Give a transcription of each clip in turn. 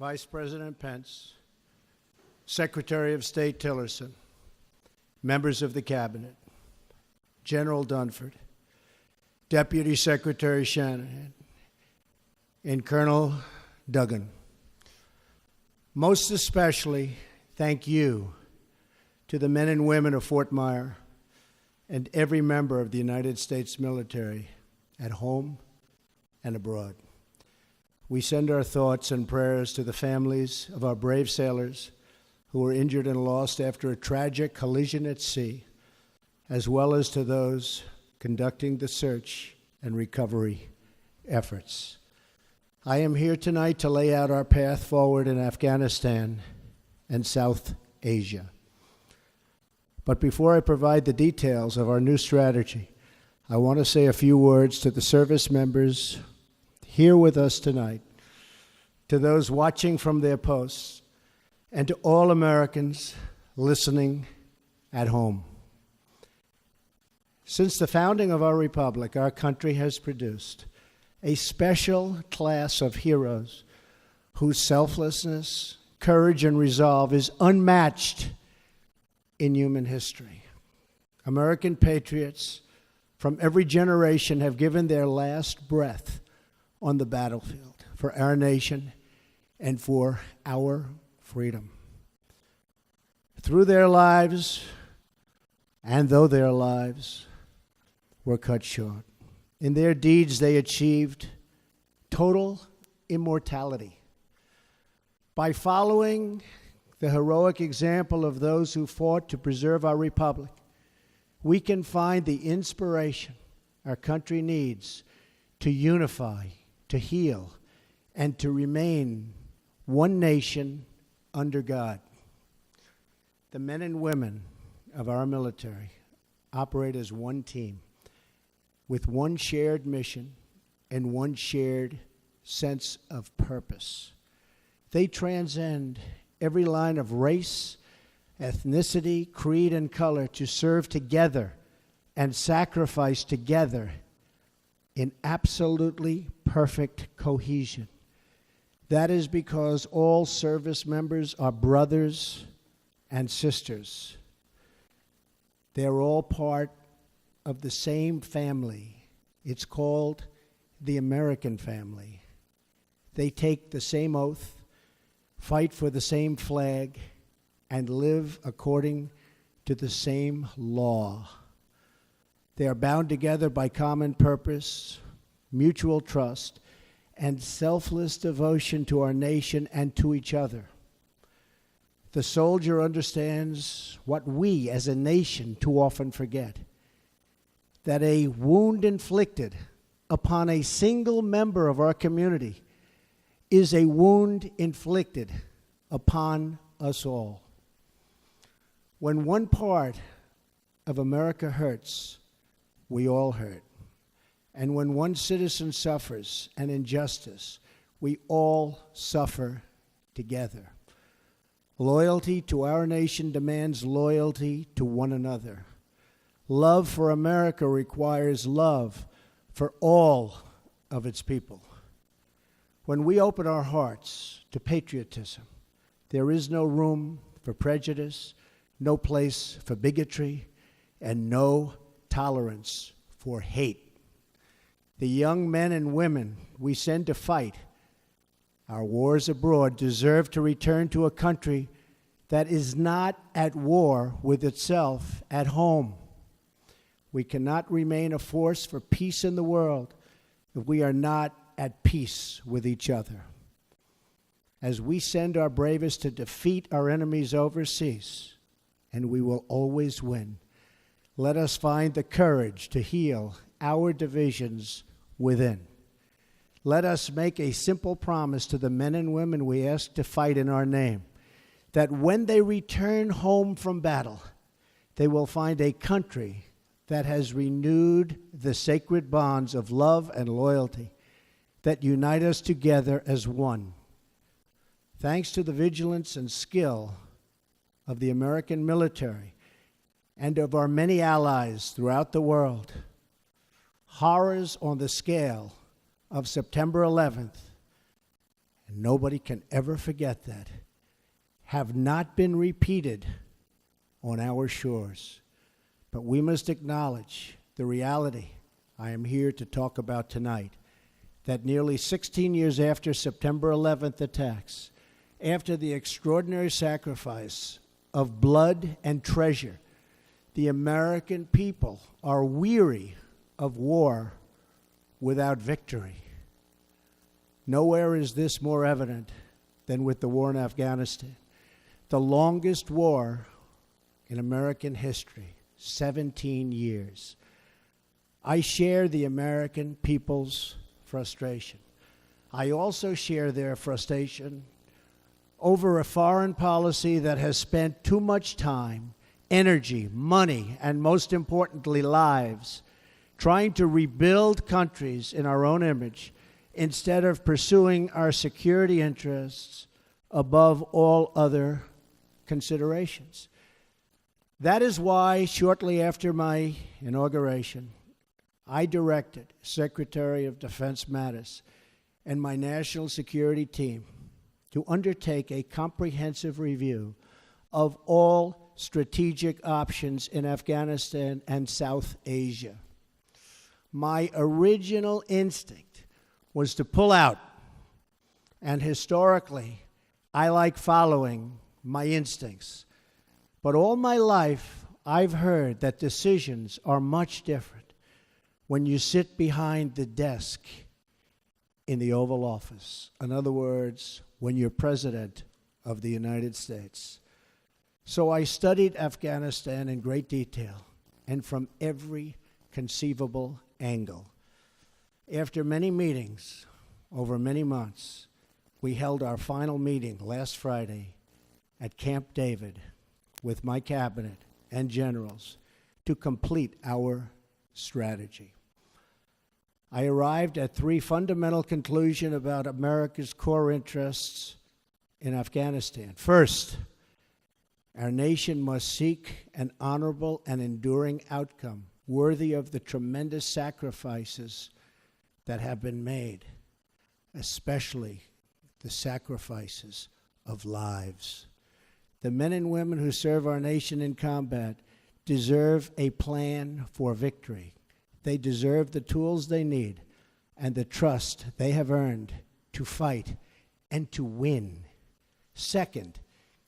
Vice President Pence, Secretary of State Tillerson, members of the Cabinet, General Dunford, Deputy Secretary Shanahan, and Colonel Duggan. Most especially, thank you to the men and women of Fort Myer and every member of the United States military at home and abroad. We send our thoughts and prayers to the families of our brave sailors who were injured and lost after a tragic collision at sea, as well as to those conducting the search and recovery efforts. I am here tonight to lay out our path forward in Afghanistan and South Asia. But before I provide the details of our new strategy, I want to say a few words to the service members here with us tonight, to those watching from their posts, and to all Americans listening at home. Since the founding of our republic, our country has produced a special class of heroes whose selflessness, courage, and resolve is unmatched in human history. American patriots from every generation have given their last breath on the battlefield for our nation and for our freedom. Through their lives, and though their lives were cut short, in their deeds they achieved total immortality. By following the heroic example of those who fought to preserve our republic, we can find the inspiration our country needs to unify, to heal, and to remain one nation under God. The men and women of our military operate as one team with one shared mission and one shared sense of purpose. They transcend every line of race, ethnicity, creed, and color to serve together and sacrifice together in absolutely perfect cohesion. That is because all service members are brothers and sisters. They're all part of the same family. It's called the American family. They take the same oath, fight for the same flag, and live according to the same law. They are bound together by common purpose, mutual trust, and selfless devotion to our nation and to each other. The soldier understands what we as a nation too often forget, that a wound inflicted upon a single member of our community is a wound inflicted upon us all. When one part of America hurts, we all hurt. And when one citizen suffers an injustice, we all suffer together. Loyalty to our nation demands loyalty to one another. Love for America requires love for all of its people. When we open our hearts to patriotism, there is no room for prejudice, no place for bigotry, and no tolerance for hate. The young men and women we send to fight our wars abroad deserve to return to a country that is not at war with itself at home. We cannot remain a force for peace in the world if we are not at peace with each other. As we send our bravest to defeat our enemies overseas, and we will always win, let us find the courage to heal our divisions within. Let us make a simple promise to the men and women we ask to fight in our name, that when they return home from battle, they will find a country that has renewed the sacred bonds of love and loyalty that unite us together as one. Thanks to the vigilance and skill of the American military and of our many allies throughout the world, horrors on the scale of September 11th and nobody can ever forget that, have not been repeated on our shores. But we must acknowledge the reality I am here to talk about tonight, that nearly 16 years after September 11th attacks, after the extraordinary sacrifice of blood and treasure, the American people are weary of war without victory. Nowhere is this more evident than with the war in Afghanistan, the longest war in American history, 17 years. I share the American people's frustration. I also share their frustration over a foreign policy that has spent too much time, energy, money, and most importantly, lives, trying to rebuild countries in our own image instead of pursuing our security interests above all other considerations. That is why, shortly after my inauguration, I directed Secretary of Defense Mattis and my national security team to undertake a comprehensive review of all strategic options in Afghanistan and South Asia. My original instinct was to pull out, and historically, I like following my instincts. But all my life, I've heard that decisions are much different when you sit behind the desk in the Oval Office. In other words, when you're President of the United States. So I studied Afghanistan in great detail and from every conceivable angle. After many meetings over many months, we held our final meeting last Friday at Camp David with my cabinet and generals to complete our strategy. I arrived at three fundamental conclusions about America's core interests in Afghanistan. First, our nation must seek an honorable and enduring outcome worthy of the tremendous sacrifices that have been made, especially the sacrifices of lives. The men and women who serve our nation in combat deserve a plan for victory. They deserve the tools they need and the trust they have earned to fight and to win. Second,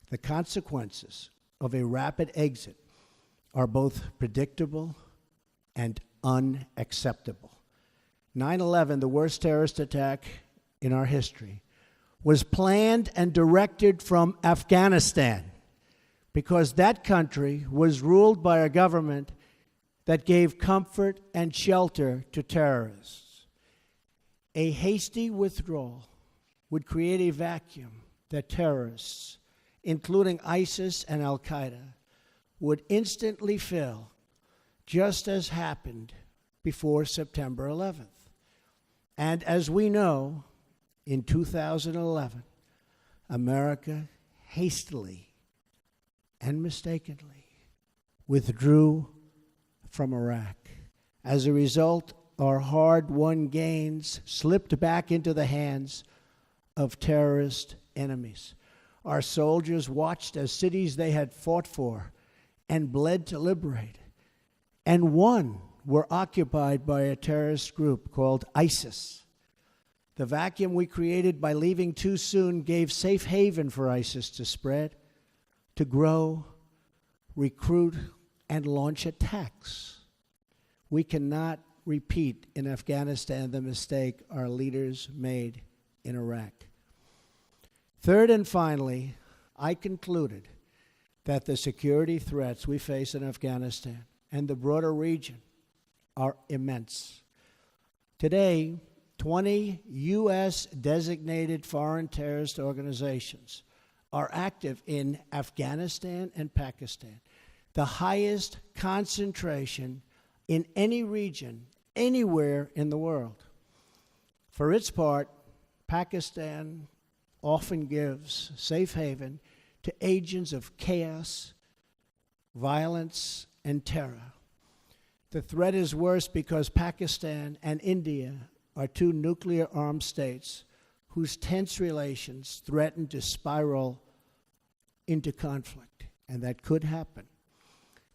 the consequences of a rapid exit are both predictable and unacceptable. 9/11, the worst terrorist attack in our history, was planned and directed from Afghanistan because that country was ruled by a government that gave comfort and shelter to terrorists. A hasty withdrawal would create a vacuum that terrorists, including ISIS and Al-Qaeda, would instantly fill, just as happened before September 11th. And as we know, in 2011, America hastily and mistakenly withdrew from Iraq. As a result, our hard-won gains slipped back into the hands of terrorist enemies. Our soldiers watched as cities they had fought for and bled to liberate and won were occupied by a terrorist group called ISIS. The vacuum we created by leaving too soon gave safe haven for ISIS to spread, to grow, recruit, and launch attacks. We cannot repeat in Afghanistan the mistake our leaders made in Iraq. Third and finally, I concluded that the security threats we face in Afghanistan and the broader region are immense. Today, 20 U.S. designated foreign terrorist organizations are active in Afghanistan and Pakistan, the highest concentration in any region, anywhere in the world. For its part, Pakistan often gives safe haven to agents of chaos, violence, and terror. The threat is worse because Pakistan and India are two nuclear-armed states whose tense relations threaten to spiral into conflict, and that could happen.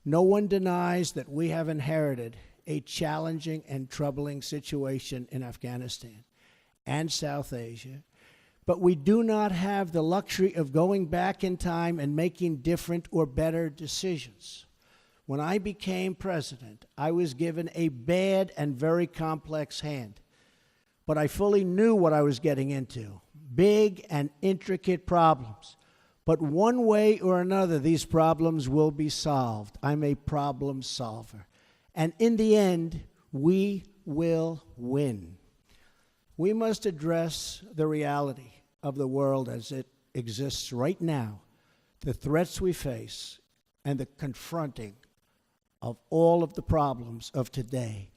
No one denies that we have inherited a challenging and troubling situation in Afghanistan and South Asia, but we do not have the luxury of going back in time and making different or better decisions. When I became president, I was given a bad and very complex hand, but I fully knew what I was getting into. Big and intricate problems. But one way or another, these problems will be solved. I'm a problem solver. And in the end, we will win. We must address the reality of the world as it exists right now, the threats we face, and the confronting of all of the problems of today,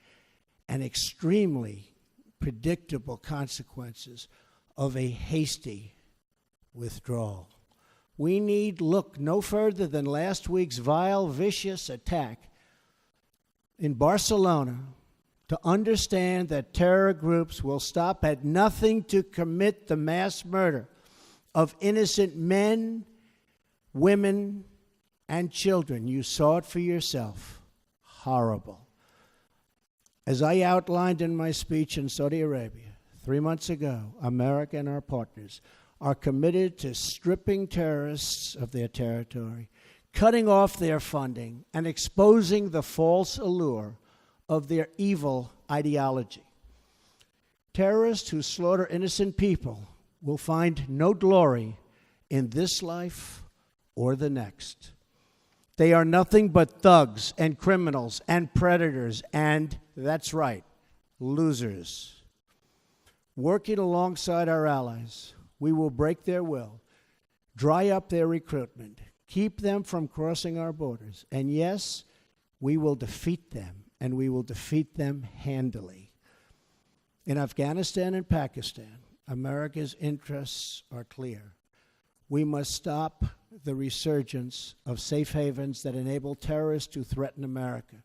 and extremely predictable consequences of a hasty withdrawal. We need look no further than last week's vile, vicious attack in Barcelona to understand that terror groups will stop at nothing to commit the mass murder of innocent men, women, and children. You saw it for yourself. Horrible. As I outlined in my speech in Saudi Arabia 3 months ago, America and our partners are committed to stripping terrorists of their territory, cutting off their funding, and exposing the false allure of their evil ideology. Terrorists who slaughter innocent people will find no glory in this life or the next. They are nothing but thugs and criminals and predators and, that's right, losers. Working alongside our allies, we will break their will, dry up their recruitment, keep them from crossing our borders, and yes, we will defeat them, and we will defeat them handily. In Afghanistan and Pakistan, America's interests are clear. We must stop the resurgence of safe havens that enable terrorists to threaten America,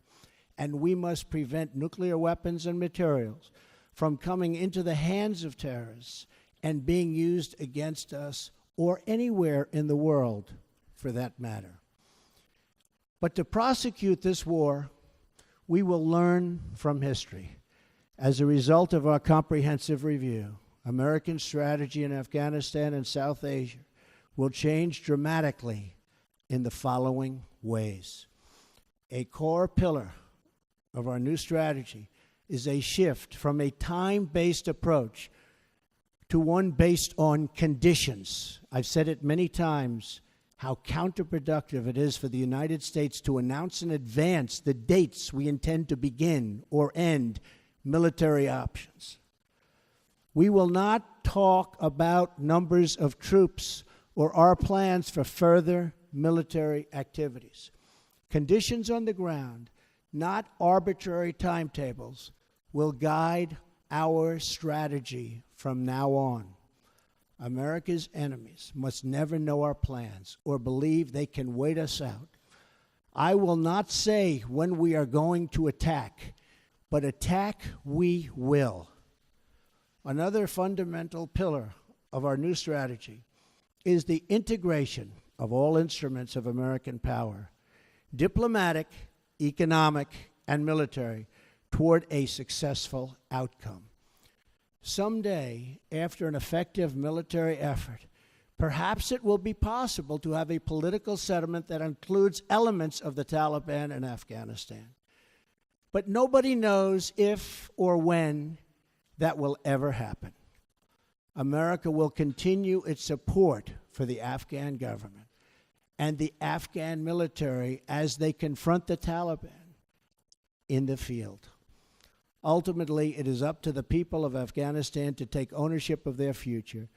and we must prevent nuclear weapons and materials from coming into the hands of terrorists and being used against us or anywhere in the world, for that matter. But to prosecute this war, we will learn from history. As a result of our comprehensive review, American strategy in Afghanistan and South Asia will change dramatically in the following ways. A core pillar of our new strategy is a shift from a time-based approach to one based on conditions. I've said it many times, how counterproductive it is for the United States to announce in advance the dates we intend to begin or end military options. We will not talk about numbers of troops or our plans for further military activities. Conditions on the ground, not arbitrary timetables, will guide our strategy from now on. America's enemies must never know our plans or believe they can wait us out. I will not say when we are going to attack, but attack we will. Another fundamental pillar of our new strategy is the integration of all instruments of American power, diplomatic, economic, and military, toward a successful outcome. Someday, after an effective military effort, perhaps it will be possible to have a political settlement that includes elements of the Taliban in Afghanistan. But nobody knows if or when that will ever happen. America will continue its support for the Afghan government and the Afghan military as they confront the Taliban in the field. Ultimately, it is up to the people of Afghanistan to take ownership of their future,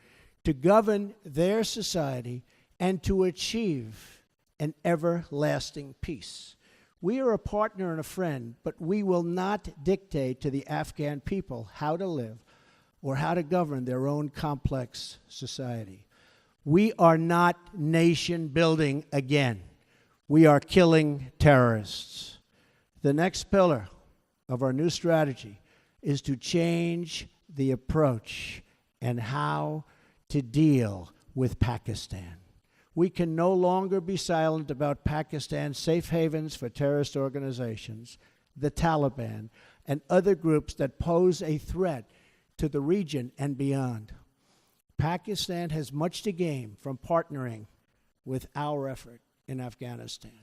to govern their society, and to achieve an everlasting peace. We are a partner and a friend, but we will not dictate to the Afghan people how to live or how to govern their own complex society. We are not nation building again. We are killing terrorists. The next pillar of our new strategy is to change the approach and how to deal with Pakistan. We can no longer be silent about Pakistan's safe havens for terrorist organizations, the Taliban, and other groups that pose a threat to the region and beyond. Pakistan has much to gain from partnering with our effort in Afghanistan.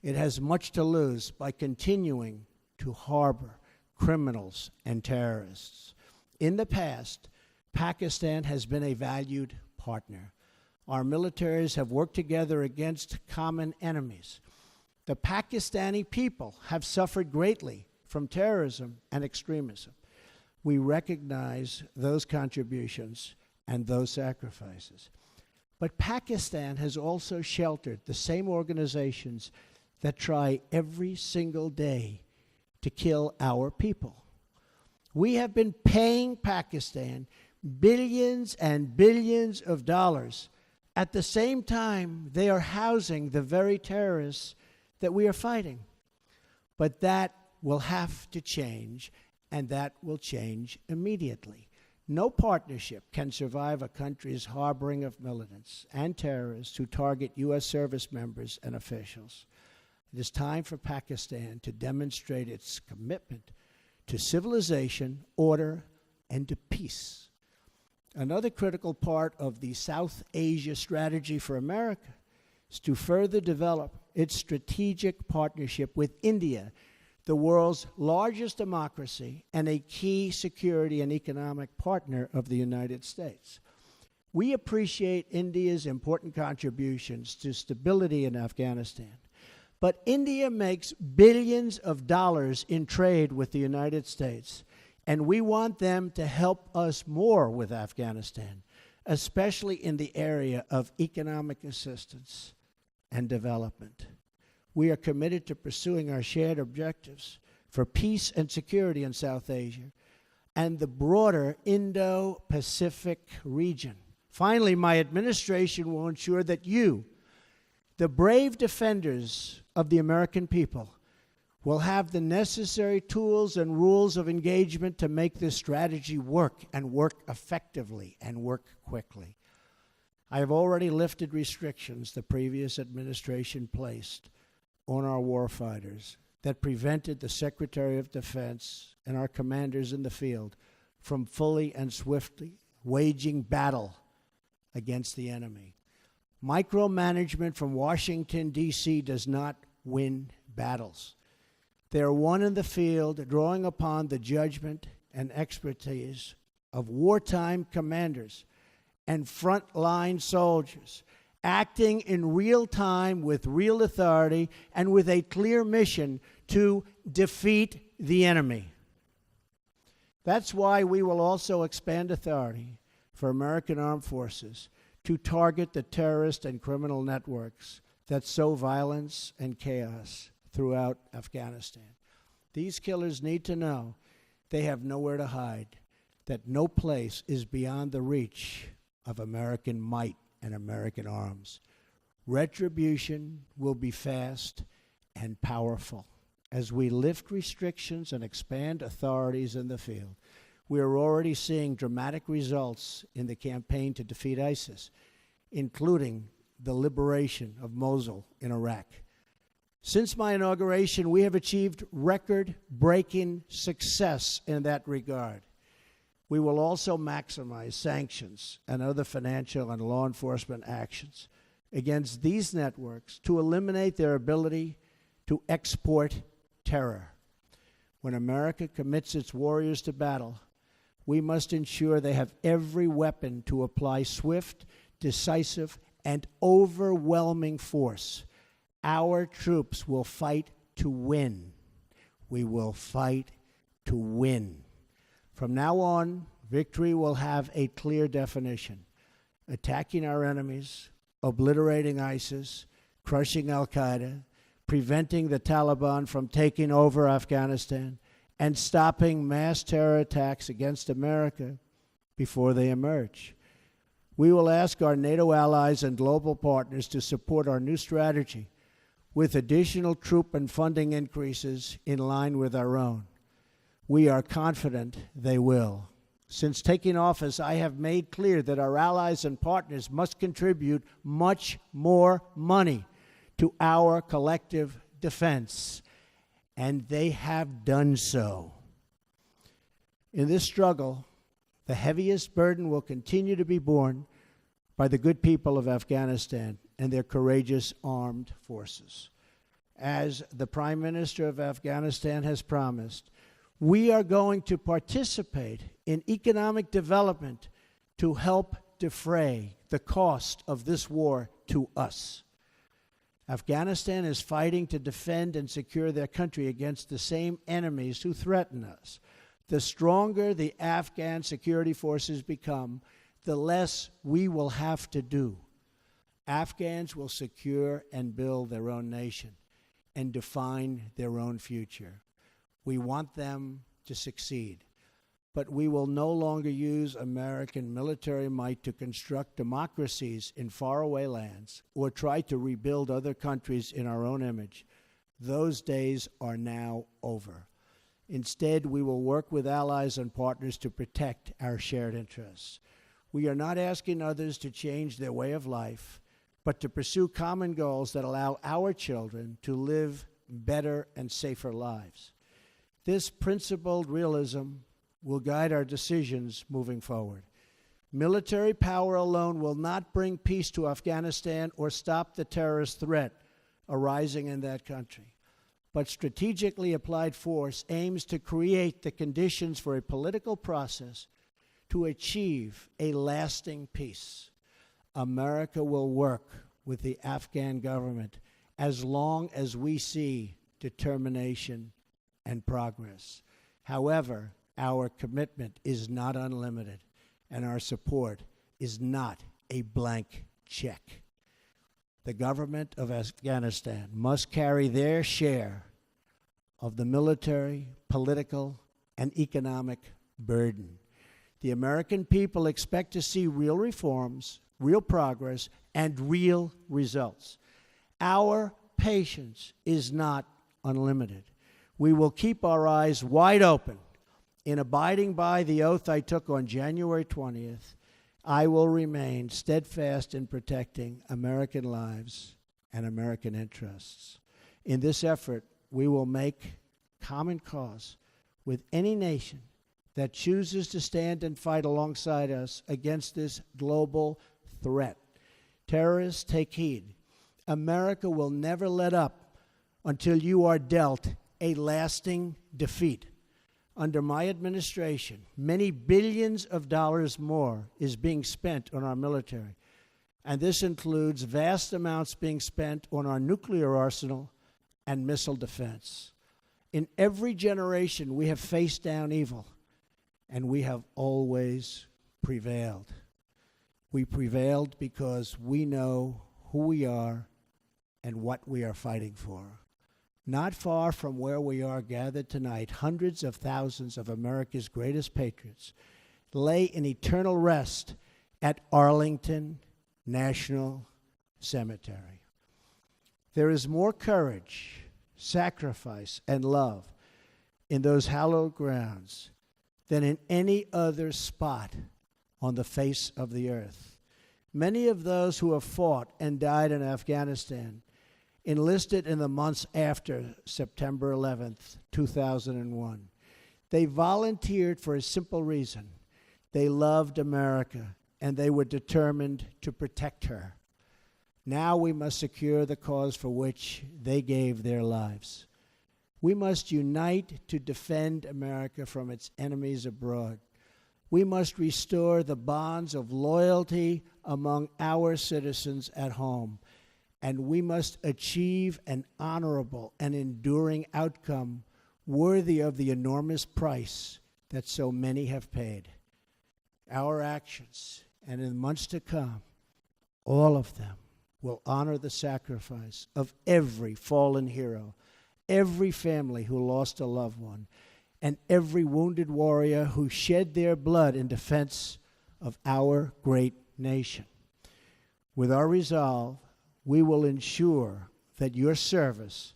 It has much to lose by continuing to harbor criminals and terrorists. In the past, Pakistan has been a valued partner. Our militaries have worked together against common enemies. The Pakistani people have suffered greatly from terrorism and extremism. We recognize those contributions and those sacrifices. But Pakistan has also sheltered the same organizations that try every single day to kill our people. We have been paying Pakistan billions and billions of dollars. At the same time, they are housing the very terrorists that we are fighting. But that will have to change, and that will change immediately. No partnership can survive a country's harboring of militants and terrorists who target U.S. service members and officials. It is time for Pakistan to demonstrate its commitment to civilization, order, and to peace. Another critical part of the South Asia strategy for America is to further develop its strategic partnership with India, the world's largest democracy and a key security and economic partner of the United States. We appreciate India's important contributions to stability in Afghanistan, but India makes billions of dollars in trade with the United States, and we want them to help us more with Afghanistan, especially in the area of economic assistance and development. We are committed to pursuing our shared objectives for peace and security in South Asia and the broader Indo-Pacific region. Finally, my administration will ensure that you, the brave defenders of the American people, will have the necessary tools and rules of engagement to make this strategy work and work effectively and work quickly. I have already lifted restrictions the previous administration placed on our warfighters that prevented the Secretary of Defense and our commanders in the field from fully and swiftly waging battle against the enemy. Micromanagement from Washington, D.C. does not win battles. They are won in the field, drawing upon the judgment and expertise of wartime commanders and frontline soldiers, acting in real time with real authority and with a clear mission to defeat the enemy. That's why we will also expand authority for American armed forces to target the terrorist and criminal networks that sow violence and chaos throughout Afghanistan. These killers need to know they have nowhere to hide, that no place is beyond the reach of American might and American arms. Retribution will be fast and powerful. As we lift restrictions and expand authorities in the field, we are already seeing dramatic results in the campaign to defeat ISIS, including the liberation of Mosul in Iraq. Since my inauguration, we have achieved record-breaking success in that regard. We will also maximize sanctions and other financial and law enforcement actions against these networks to eliminate their ability to export terror. When America commits its warriors to battle, we must ensure they have every weapon to apply swift, decisive, and overwhelming force. Our troops will fight to win. We will fight to win. From now on, victory will have a clear definition: attacking our enemies, obliterating ISIS, crushing al-Qaeda, preventing the Taliban from taking over Afghanistan, and stopping mass terror attacks against America before they emerge. We will ask our NATO allies and global partners to support our new strategy with additional troop and funding increases in line with our own. We are confident they will. Since taking office, I have made clear that our allies and partners must contribute much more money to our collective defense, and they have done so. In this struggle, the heaviest burden will continue to be borne by the good people of Afghanistan and their courageous armed forces. As the Prime Minister of Afghanistan has promised, we are going to participate in economic development to help defray the cost of this war to us. Afghanistan is fighting to defend and secure their country against the same enemies who threaten us. The stronger the Afghan security forces become, the less we will have to do. Afghans will secure and build their own nation and define their own future. We want them to succeed, but we will no longer use American military might to construct democracies in faraway lands or try to rebuild other countries in our own image. Those days are now over. Instead, we will work with allies and partners to protect our shared interests. We are not asking others to change their way of life, but to pursue common goals that allow our children to live better and safer lives. This principled realism will guide our decisions moving forward. Military power alone will not bring peace to Afghanistan or stop the terrorist threat arising in that country. But strategically applied force aims to create the conditions for a political process to achieve a lasting peace. America will work with the Afghan government as long as we see determination and progress. However, our commitment is not unlimited, and our support is not a blank check. The government of Afghanistan must carry their share of the military, political, and economic burden. The American people expect to see real reforms, real progress, and real results. Our patience is not unlimited. We will keep our eyes wide open. In abiding by the oath I took on January 20th, I will remain steadfast in protecting American lives and American interests. In this effort, we will make common cause with any nation that chooses to stand and fight alongside us against this global threat. Terrorists, take heed. America will never let up until you are dealt a lasting defeat. Under my administration, many billions of dollars more is being spent on our military, and this includes vast amounts being spent on our nuclear arsenal and missile defense. In every generation, we have faced down evil, and we have always prevailed. We prevailed because we know who we are and what we are fighting for. Not far from where we are gathered tonight, hundreds of thousands of America's greatest patriots lay in eternal rest at Arlington National Cemetery. There is more courage, sacrifice, and love in those hallowed grounds than in any other spot on the face of the earth. Many of those who have fought and died in Afghanistan enlisted in the months after September 11th, 2001. They volunteered for a simple reason. They loved America, and they were determined to protect her. Now we must secure the cause for which they gave their lives. We must unite to defend America from its enemies abroad. We must restore the bonds of loyalty among our citizens at home. And we must achieve an honorable and enduring outcome worthy of the enormous price that so many have paid. Our actions, and in months to come, all of them will honor the sacrifice of every fallen hero, every family who lost a loved one, and every wounded warrior who shed their blood in defense of our great nation. With our resolve, we will ensure that your service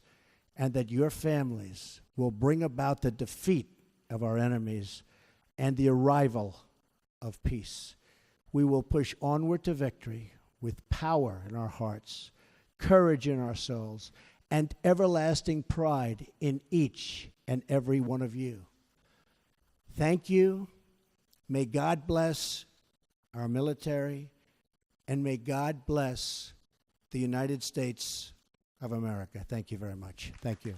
and that your families will bring about the defeat of our enemies and the arrival of peace. We will push onward to victory with power in our hearts, courage in our souls, and everlasting pride in each and every one of you. Thank you. May God bless our military, and may God bless the United States of America. Thank you very much. Thank you.